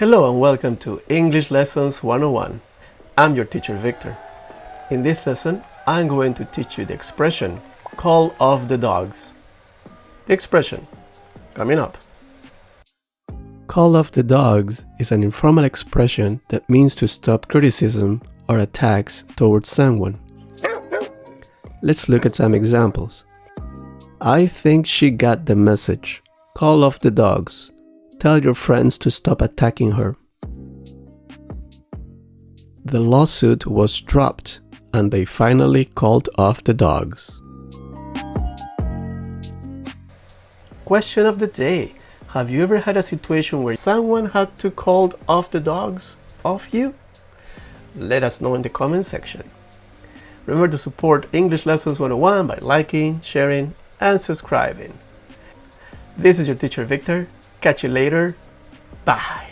Hello and welcome to English Lessons 101. I'm your teacher Victor. In this lesson, I'm going to teach you the expression call off the dogs. The expression coming up. Call off the dogs is an informal expression that means to stop criticism or attacks towards someone. Let's look at some examples. I think she got the message. Call off the dogs. Tell your friends to stop attacking her. The lawsuit was dropped and they finally called off the dogs. Question of the day. Have you ever had a situation where someone had to call off the dogs off you? Let us know in the comment section. Remember to support English Lessons 101 by liking, sharing, and subscribing. This is your teacher Victor. Catch you later. Bye.